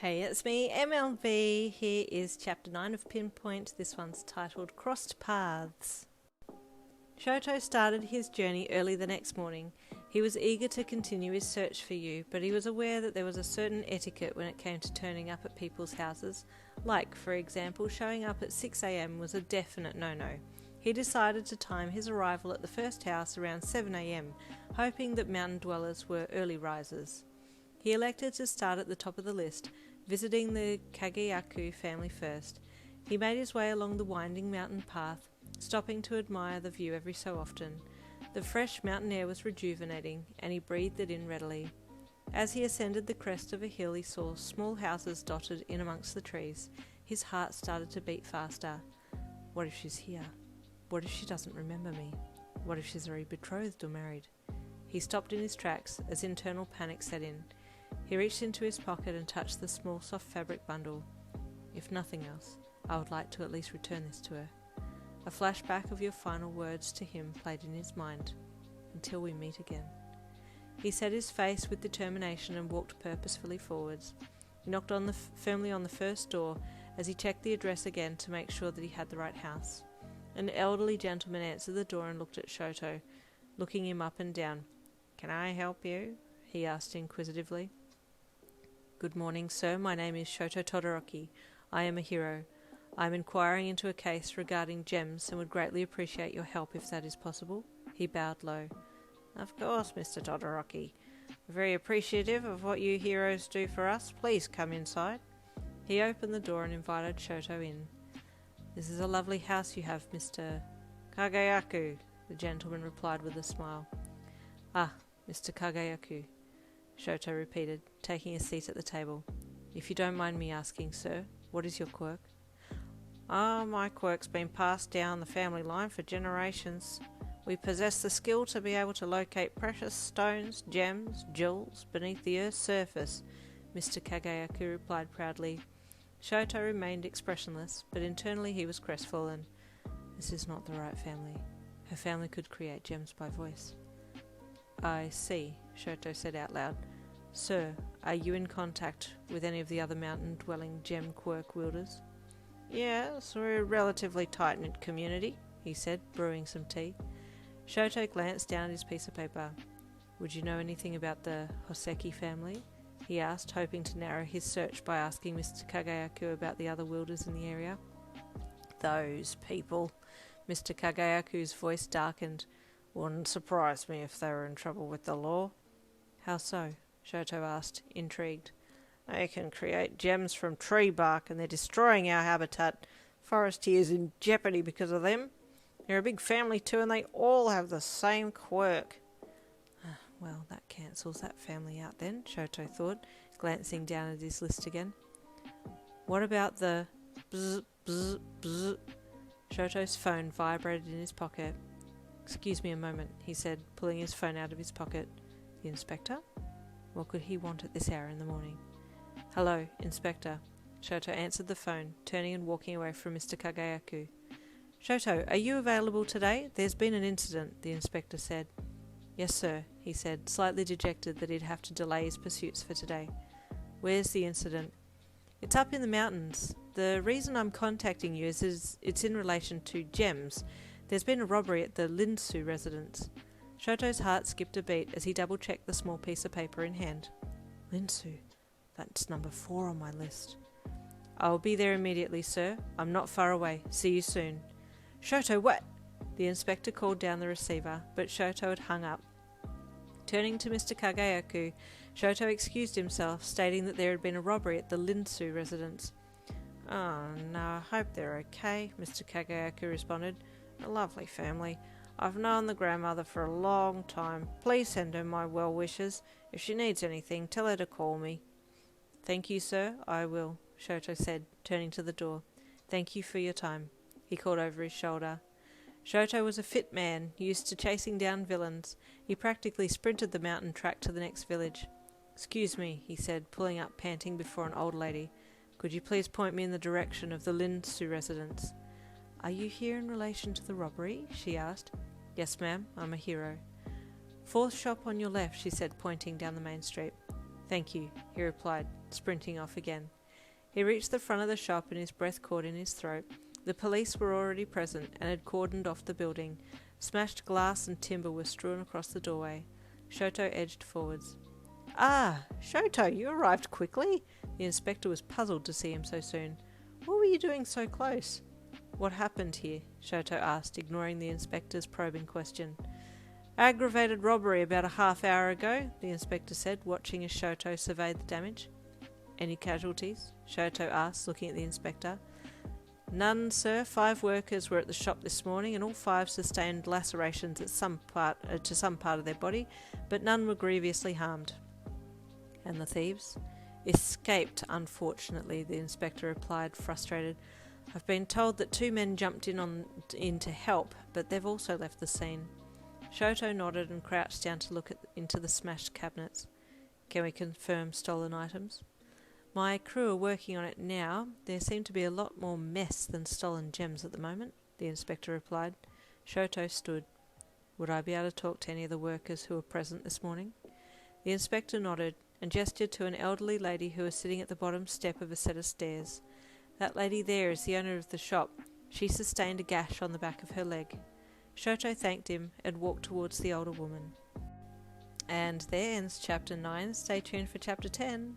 Hey, it's me, MLV. Here is chapter 9 of Pinpoint. This one's titled Crossed Paths. Shoto started his journey early the next morning. He was eager to continue his search for you, but he was aware that there was a certain etiquette when it came to turning up at people's houses. Like, for example, showing up at 6 a.m. was a definite no-no. He decided to time his arrival at the first house around 7 a.m, hoping that mountain dwellers were early risers. He elected to start at the top of the list, visiting the Kageyaku family first. He made his way along the winding mountain path, stopping to admire the view every so often. The fresh mountain air was rejuvenating, and he breathed it in readily. As he ascended the crest of a hill, he saw small houses dotted in amongst the trees. His heart started to beat faster. What if she's here? What if she doesn't remember me? What if she's already betrothed or married? He stopped in his tracks as internal panic set in. He reached into his pocket and touched the small soft fabric bundle. If nothing else, I would like to at least return this to her. A flashback of your final words to him played in his mind. Until we meet again. He set his face with determination and walked purposefully forwards. He knocked firmly on the first door as he checked the address again to make sure that he had the right house. An elderly gentleman answered the door and looked at Shoto, looking him up and down. "Can I help you?" he asked inquisitively. "Good morning, sir. My name is Shoto Todoroki. I am a hero. I am inquiring into a case regarding gems and would greatly appreciate your help if that is possible." He bowed low. "Of course, Mr. Todoroki. Very appreciative of what you heroes do for us. Please come inside." He opened the door and invited Shoto in. "This is a lovely house you have, Mr. Kageyaku," the gentleman replied with a smile. "Ah, Mr. Kageyaku," Shoto repeated, taking a seat at the table. "If you don't mind me asking, sir, what is your quirk?" My quirk's been passed down the family line for generations. We possess the skill to be able to locate precious stones, gems, jewels beneath the earth's surface," Mr. Kageyaku replied proudly. Shoto remained expressionless, but internally he was crestfallen. This is not the right family. Her family could create gems by voice. "I see," Shoto said out loud. "Sir, are you in contact with any of the other mountain-dwelling gem quirk wielders?" "Yes, we're a relatively tight-knit community," he said, brewing some tea. Shoto glanced down at his piece of paper. "Would you know anything about the Hoseki family?" he asked, hoping to narrow his search by asking Mr. Kageyaku about the other wielders in the area. "Those people," Mr. Kageyaku's voice darkened. "Wouldn't surprise me if they were in trouble with the law." "How so?" Shoto asked, intrigued. "They can create gems from tree bark and they're destroying our habitat. Forest here is in jeopardy because of them. They're a big family too and they all have the same quirk." Well, that cancels that family out then, Shoto thought, glancing down at his list again. "What about the bzz, bzz, bzz?" Shoto's phone vibrated in his pocket. "Excuse me a moment," he said, pulling his phone out of his pocket. "The inspector? What could he want at this hour in the morning?" "Hello, Inspector." Shoto answered the phone, turning and walking away from Mr. Kageyaku. "Shoto, are you available today? There's been an incident," the inspector said. "Yes, sir," he said, slightly dejected that he'd have to delay his pursuits for today. "Where's the incident?" "It's up in the mountains. The reason I'm contacting you is it's in relation to gems. There's been a robbery at the Linsu residence." Shoto's heart skipped a beat as he double-checked the small piece of paper in hand. "Linsu? That's number 4 on my list." "I will be there immediately, sir. I'm not far away. See you soon." "Shoto, what?" The inspector called down the receiver, but Shoto had hung up. Turning to Mr. Kageyaku, Shoto excused himself, stating that there had been a robbery at the Linsu residence. "Oh, no, I hope they're okay," Mr. Kageyaku responded. "A lovely family. I've known the grandmother for a long time. Please send her my well wishes. If she needs anything, tell her to call me." "Thank you, sir. I will," Shoto said, turning to the door. "Thank you for your time," he called over his shoulder. Shoto was a fit man, used to chasing down villains. He practically sprinted the mountain track to the next village. "Excuse me," he said, pulling up panting before an old lady. "Could you please point me in the direction of the Linsu residence?" "Are you here in relation to the robbery?" she asked. "Yes, ma'am. I'm a hero." "Fourth shop on your left," she said, pointing down the main street. "Thank you," he replied, sprinting off again. He reached the front of the shop and his breath caught in his throat. The police were already present and had cordoned off the building. Smashed glass and timber were strewn across the doorway. Shoto edged forwards. "Ah, Shoto, you arrived quickly?" The inspector was puzzled to see him so soon. "What were you doing so close?" "What happened here?" Shoto asked, ignoring the inspector's probing question. "Aggravated robbery about a half hour ago," the inspector said, watching as Shoto surveyed the damage. "Any casualties?" Shoto asked, looking at the inspector. "None, sir. 5 workers were at the shop this morning, and all 5 sustained lacerations at some part of their body, but none were grievously harmed." "And the thieves?" "Escaped, unfortunately," the inspector replied, frustrated. "I've been told that 2 men jumped in to help, but they've also left the scene." Shoto nodded and crouched down to look into the smashed cabinets. "Can we confirm stolen items?" "My crew are working on it now. There seem to be a lot more mess than stolen gems at the moment," the inspector replied. Shoto stood. "Would I be able to talk to any of the workers who were present this morning?" The inspector nodded and gestured to an elderly lady who was sitting at the bottom step of a set of stairs. "That lady there is the owner of the shop. She sustained a gash on the back of her leg." Shoto thanked him and walked towards the older woman. And there ends Chapter 9. Stay tuned for Chapter 10.